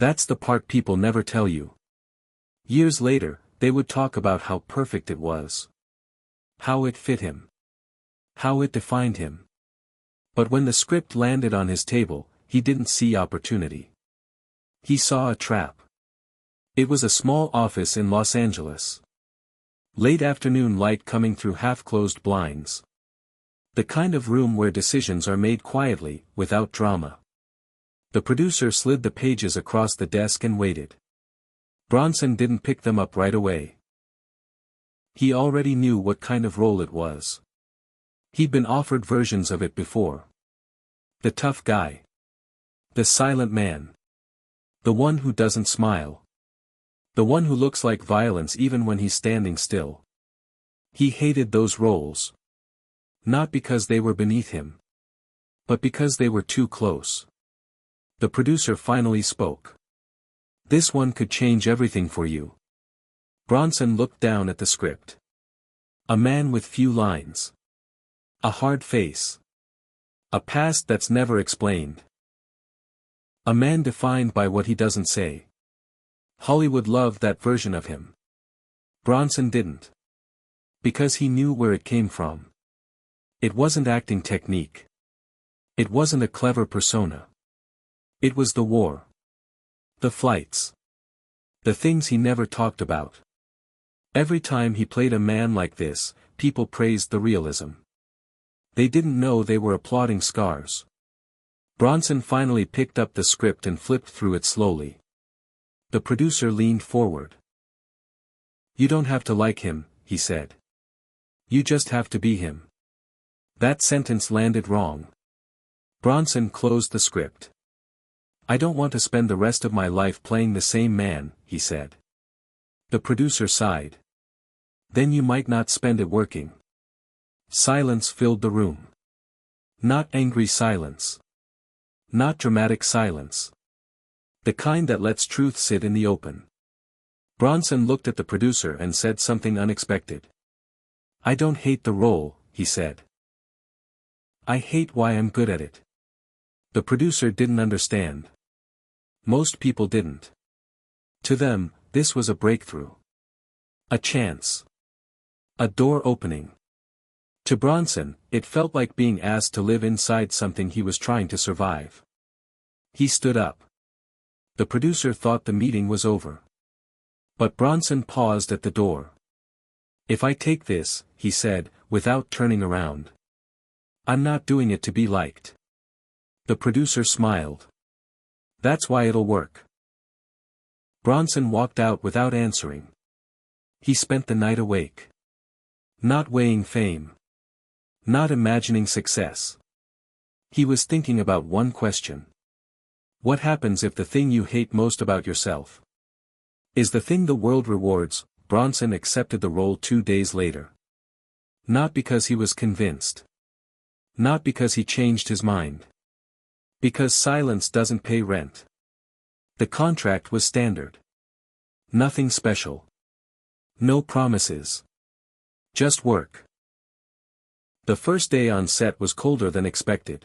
That's the part people never tell you. Years later, they would talk about how perfect it was. How it fit him. How it defined him. But when the script landed on his table, he didn't see opportunity. He saw a trap. It was a small office in Los Angeles. Late afternoon light coming through half-closed blinds. The kind of room where decisions are made quietly, without drama. The producer slid the pages across the desk and waited. Bronson didn't pick them up right away. He already knew what kind of role it was. He'd been offered versions of it before. The tough guy. The silent man. The one who doesn't smile. The one who looks like violence even when he's standing still. He hated those roles. Not because they were beneath him. But because they were too close. The producer finally spoke. This one could change everything for you. Bronson looked down at the script. A man with few lines. A hard face. A past that's never explained. A man defined by what he doesn't say. Hollywood loved that version of him. Bronson didn't. Because he knew where it came from. It wasn't acting technique. It wasn't a clever persona. It was the war. The flights. The things he never talked about. Every time he played a man like this, people praised the realism. They didn't know they were applauding scars. Bronson finally picked up the script and flipped through it slowly. The producer leaned forward. You don't have to like him, he said. You just have to be him. That sentence landed wrong. Bronson closed the script. I don't want to spend the rest of my life playing the same man, he said. The producer sighed. Then you might not spend it working. Silence filled the room. Not angry silence. Not dramatic silence. The kind that lets truth sit in the open. Bronson looked at the producer and said something unexpected. I don't hate the role, he said. I hate why I'm good at it. The producer didn't understand. Most people didn't. To them, this was a breakthrough. A chance. A door opening. To Bronson, it felt like being asked to live inside something he was trying to survive. He stood up. The producer thought the meeting was over. But Bronson paused at the door. If I take this, he said, without turning around. I'm not doing it to be liked. The producer smiled. That's why it'll work. Bronson walked out without answering. He spent the night awake. Not weighing fame. Not imagining success. He was thinking about one question. What happens if the thing you hate most about yourself is the thing the world rewards? Bronson accepted the role 2 days later. Not because he was convinced. Not because he changed his mind. Because silence doesn't pay rent. The contract was standard. Nothing special. No promises. Just work. The first day on set was colder than expected.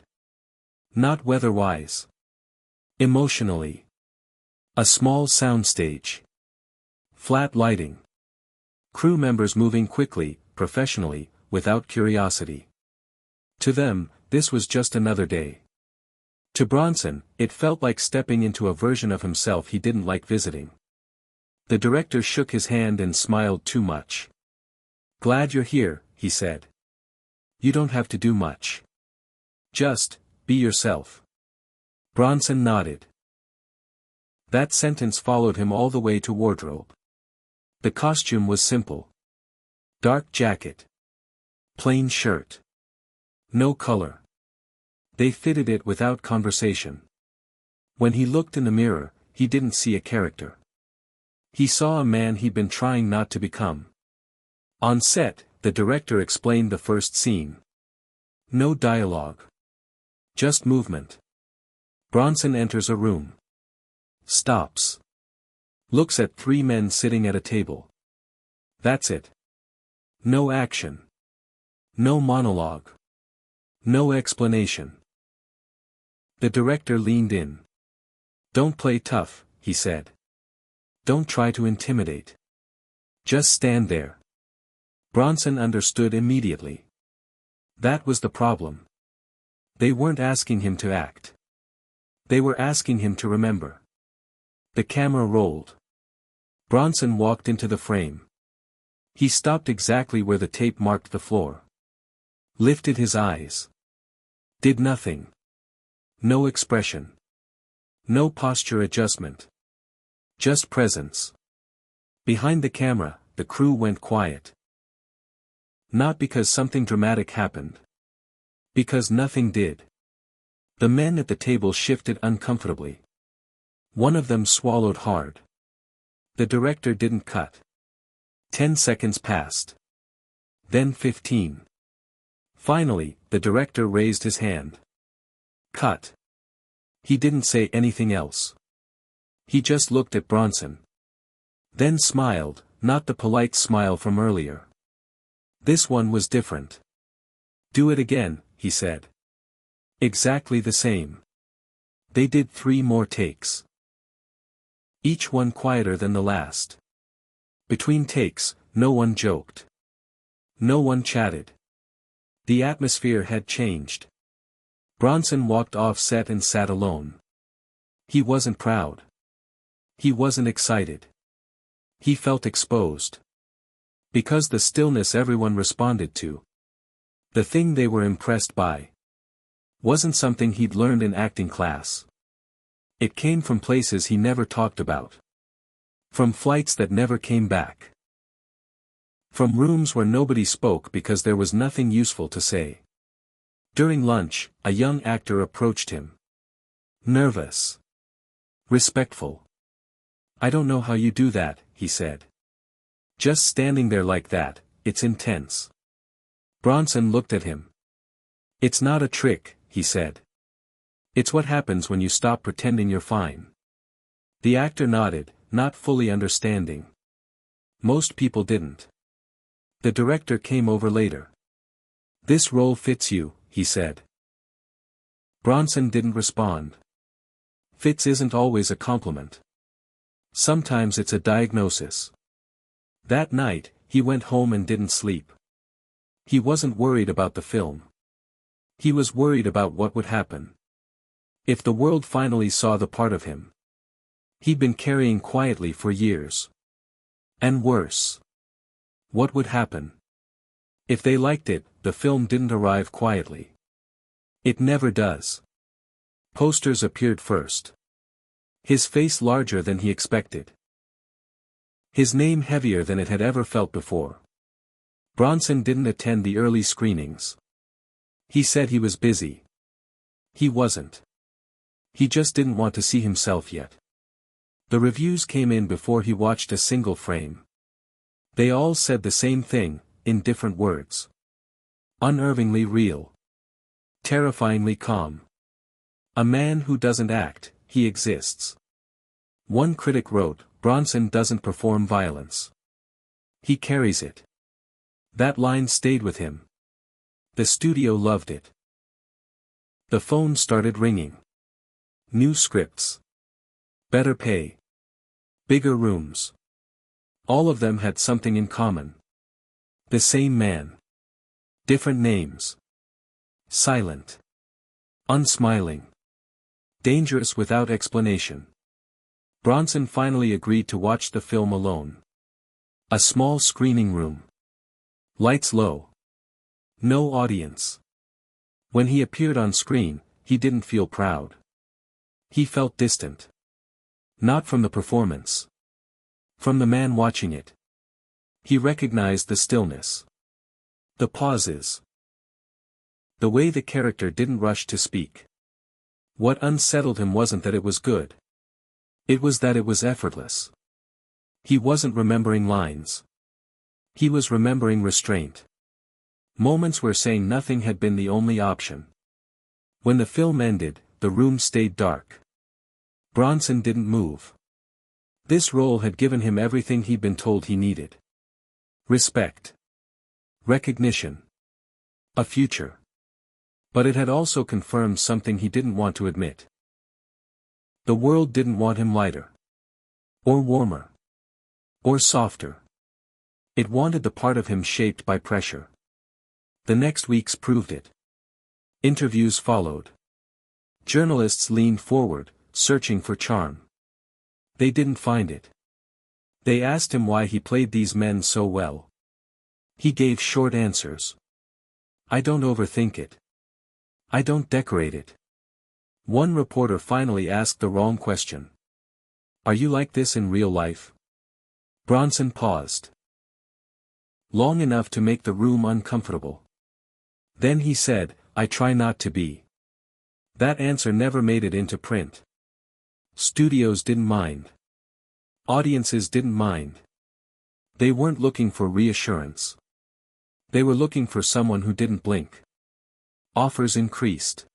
Not weather-wise. Emotionally. A small soundstage. Flat lighting. Crew members moving quickly, professionally, without curiosity. To them, this was just another day. To Bronson, it felt like stepping into a version of himself he didn't like visiting. The director shook his hand and smiled too much. Glad you're here, he said. You don't have to do much. Just, be yourself. Bronson nodded. That sentence followed him all the way to wardrobe. The costume was simple. Dark jacket. Plain shirt. No color. They fitted it without conversation. When he looked in the mirror, he didn't see a character. He saw a man he'd been trying not to become. On set, the director explained the first scene. No dialogue. Just movement. Bronson enters a room. Stops. Looks at 3 men sitting at a table. That's it. No action. No monologue. No explanation. The director leaned in. Don't play tough, he said. Don't try to intimidate. Just stand there. Bronson understood immediately. That was the problem. They weren't asking him to act. They were asking him to remember. The camera rolled. Bronson walked into the frame. He stopped exactly where the tape marked the floor. Lifted his eyes. Did nothing. No expression. No posture adjustment. Just presence. Behind the camera, the crew went quiet. Not because something dramatic happened. Because nothing did. The men at the table shifted uncomfortably. One of them swallowed hard. The director didn't cut. 10 seconds passed. Then 15. Finally, the director raised his hand. Cut. He didn't say anything else. He just looked at Bronson. Then smiled, not the polite smile from earlier. This one was different. Do it again, he said. Exactly the same. They did 3 more takes. Each one quieter than the last. Between takes, no one joked. No one chatted. The atmosphere had changed. Bronson walked off set and sat alone. He wasn't proud. He wasn't excited. He felt exposed. Because the stillness everyone responded to, the thing they were impressed by, wasn't something he'd learned in acting class. It came from places he never talked about. From flights that never came back. From rooms where nobody spoke because there was nothing useful to say. During lunch, a young actor approached him. Nervous. Respectful. I don't know how you do that, he said. Just standing there like that, it's intense. Bronson looked at him. It's not a trick, he said. It's what happens when you stop pretending you're fine. The actor nodded, not fully understanding. Most people didn't. The director came over later. This role fits you, he said. Bronson didn't respond. Fits isn't always a compliment. Sometimes it's a diagnosis. That night, he went home and didn't sleep. He wasn't worried about the film. He was worried about what would happen. If the world finally saw the part of him he'd been carrying quietly for years. And worse. What would happen? If they liked it, the film didn't arrive quietly. It never does. Posters appeared first. His face larger than he expected. His name heavier than it had ever felt before. Bronson didn't attend the early screenings. He said he was busy. He wasn't. He just didn't want to see himself yet. The reviews came in before he watched a single frame. They all said the same thing, in different words. Unnervingly real. Terrifyingly calm. A man who doesn't act, he exists. One critic wrote, Bronson doesn't perform violence. He carries it. That line stayed with him. The studio loved it. The phone started ringing. New scripts. Better pay. Bigger rooms. All of them had something in common. The same man. Different names. Silent. Unsmiling. Dangerous without explanation. Bronson finally agreed to watch the film alone. A small screening room. Lights low. No audience. When he appeared on screen, he didn't feel proud. He felt distant. Not from the performance. From the man watching it. He recognized the stillness. The pauses. The way the character didn't rush to speak. What unsettled him wasn't that it was good. It was that it was effortless. He wasn't remembering lines. He was remembering restraint. Moments where saying nothing had been the only option. When the film ended, the room stayed dark. Bronson didn't move. This role had given him everything he'd been told he needed. Respect. Recognition. A future. But it had also confirmed something he didn't want to admit. The world didn't want him lighter. Or warmer. Or softer. It wanted the part of him shaped by pressure. The next weeks proved it. Interviews followed. Journalists leaned forward, searching for charm. They didn't find it. They asked him why he played these men so well. He gave short answers. I don't overthink it. I don't decorate it. One reporter finally asked the wrong question. Are you like this in real life? Bronson paused. Long enough to make the room uncomfortable. Then he said, I try not to be. That answer never made it into print. Studios didn't mind. Audiences didn't mind. They weren't looking for reassurance. They were looking for someone who didn't blink. Offers increased.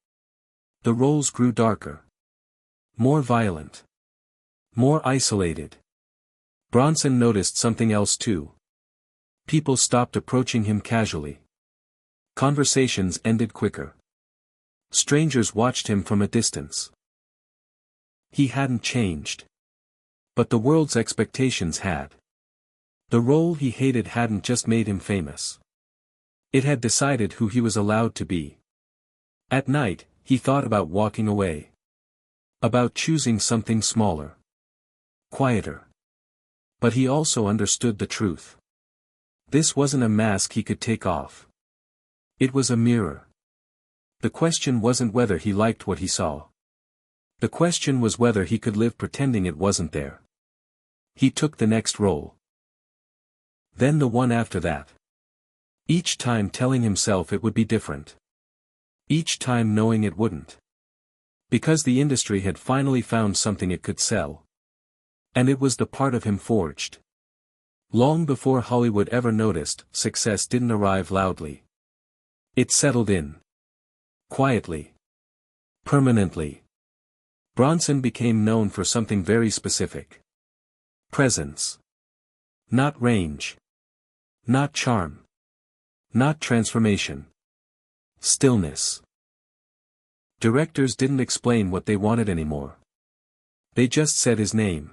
The roles grew darker. More violent. More isolated. Bronson noticed something else too. People stopped approaching him casually. Conversations ended quicker. Strangers watched him from a distance. He hadn't changed. But the world's expectations had. The role he hated hadn't just made him famous. It had decided who he was allowed to be. At night, he thought about walking away. About choosing something smaller. Quieter. But he also understood the truth. This wasn't a mask he could take off. It was a mirror. The question wasn't whether he liked what he saw. The question was whether he could live pretending it wasn't there. He took the next role. Then the one after that. Each time telling himself it would be different. Each time knowing it wouldn't. Because the industry had finally found something it could sell. And it was the part of him forged. Long before Hollywood ever noticed, success didn't arrive loudly. It settled in. Quietly. Permanently. Bronson became known for something very specific. Presence. Not range. Not charm. Not transformation. Stillness. Directors didn't explain what they wanted anymore. They just said his name.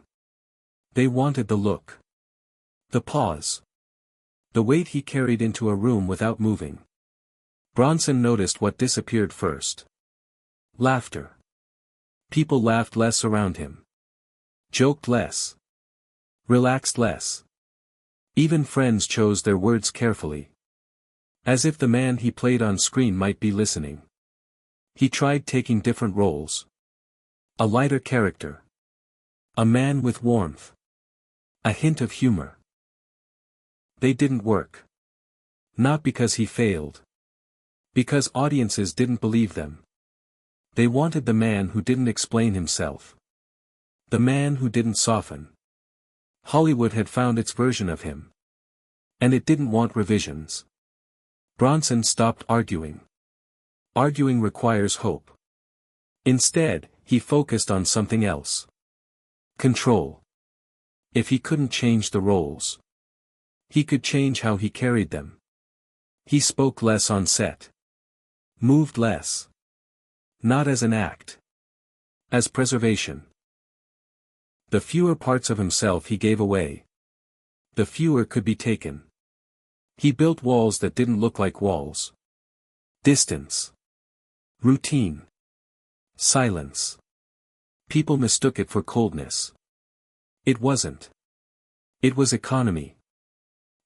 They wanted the look. The pause. The weight he carried into a room without moving. Bronson noticed what disappeared first. Laughter. People laughed less around him. Joked less. Relaxed less. Even friends chose their words carefully. As if the man he played on screen might be listening. He tried taking different roles. A lighter character. A man with warmth. A hint of humor. They didn't work. Not because he failed. Because audiences didn't believe them. They wanted the man who didn't explain himself. The man who didn't soften. Hollywood had found its version of him. And it didn't want revisions. Bronson stopped arguing. Arguing requires hope. Instead, he focused on something else. Control. If he couldn't change the roles, he could change how he carried them. He spoke less on set. Moved less. Not as an act. As preservation. The fewer parts of himself he gave away, the fewer could be taken. He built walls that didn't look like walls. Distance. Routine. Silence. People mistook it for coldness. It wasn't. It was economy.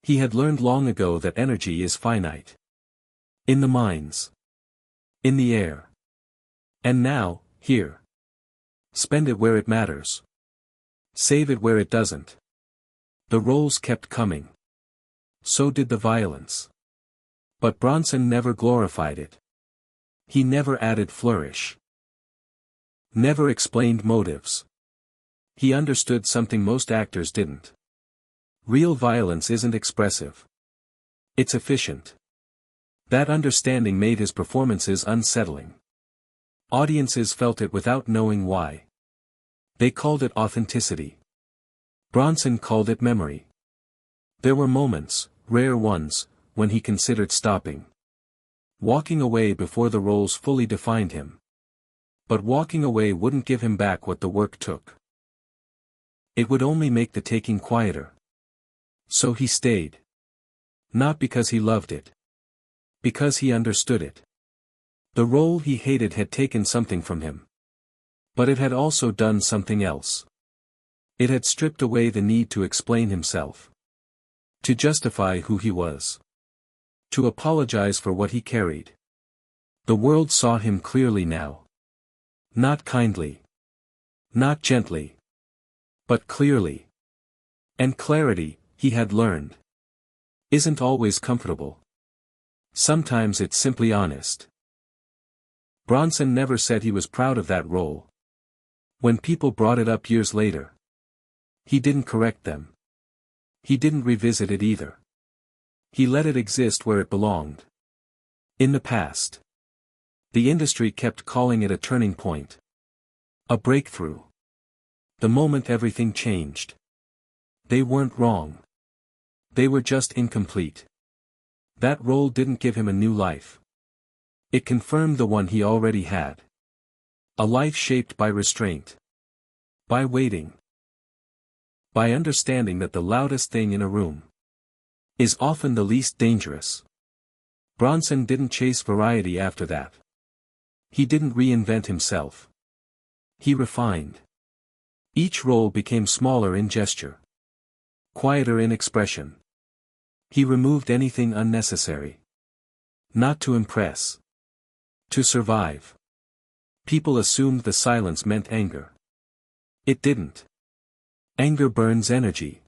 He had learned long ago that energy is finite. In the mines. In the air. And now, here. Spend it where it matters. Save it where it doesn't. The roles kept coming. So did the violence. But Bronson never glorified it. He never added flourish. Never explained motives. He understood something most actors didn't. Real violence isn't expressive. It's efficient. That understanding made his performances unsettling. Audiences felt it without knowing why. They called it authenticity. Bronson called it memory. There were moments, rare ones, when he considered stopping. Walking away before the roles fully defined him. But walking away wouldn't give him back what the work took. It would only make the taking quieter. So he stayed. Not because he loved it. Because he understood it. The role he hated had taken something from him. But it had also done something else. It had stripped away the need to explain himself. To justify who he was. To apologize for what he carried. The world saw him clearly now. Not kindly. Not gently. But clearly. And clarity, he had learned, isn't always comfortable. Sometimes it's simply honest. Bronson never said he was proud of that role. When people brought it up years later, he didn't correct them. He didn't revisit it either. He let it exist where it belonged. In the past. The industry kept calling it a turning point. A breakthrough. The moment everything changed. They weren't wrong. They were just incomplete. That role didn't give him a new life. It confirmed the one he already had. A life shaped by restraint. By waiting. By understanding that the loudest thing in a room is often the least dangerous. Bronson didn't chase variety after that. He didn't reinvent himself. He refined. Each role became smaller in gesture. Quieter in expression. He removed anything unnecessary. Not to impress. To survive. People assumed the silence meant anger. It didn't. Anger burns energy.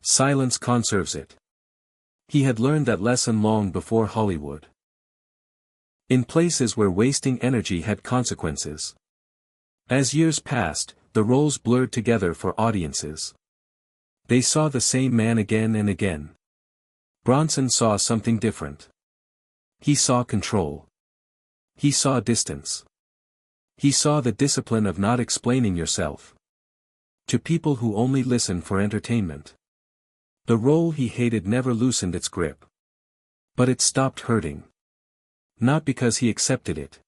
Silence conserves it. He had learned that lesson long before Hollywood. In places where wasting energy had consequences. As years passed, the roles blurred together for audiences. They saw the same man again and again. Bronson saw something different. He saw control. He saw distance. He saw the discipline of not explaining yourself. To people who only listen for entertainment. The role he hated never loosened its grip. But it stopped hurting. Not because he accepted it.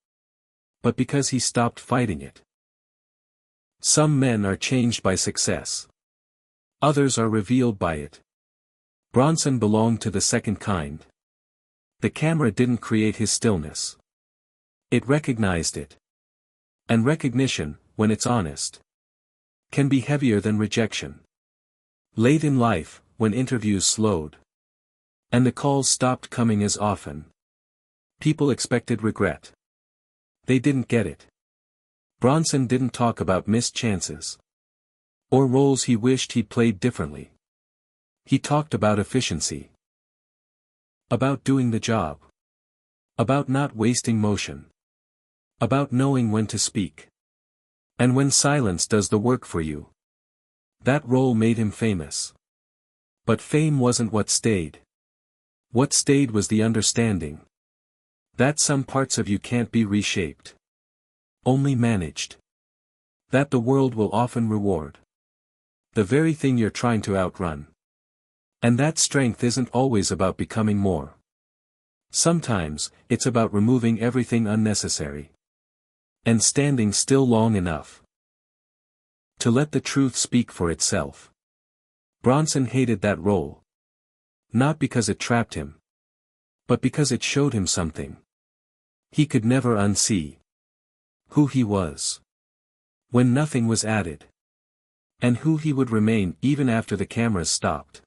But because he stopped fighting it. Some men are changed by success. Others are revealed by it. Bronson belonged to the second kind. The camera didn't create his stillness. It recognized it. And recognition, when it's honest, can be heavier than rejection. Late in life, when interviews slowed. And the calls stopped coming as often. People expected regret. They didn't get it. Bronson didn't talk about missed chances. Or roles he wished he played differently. He talked about efficiency. About doing the job. About not wasting motion. About knowing when to speak. And when silence does the work for you. That role made him famous. But fame wasn't what stayed. What stayed was the understanding. That some parts of you can't be reshaped. Only managed. That the world will often reward. The very thing you're trying to outrun. And that strength isn't always about becoming more. Sometimes, it's about removing everything unnecessary. And standing still long enough to let the truth speak for itself. Bronson hated that role. Not because it trapped him. But because it showed him something he could never unsee. Who he was. When nothing was added. And who he would remain even after the cameras stopped.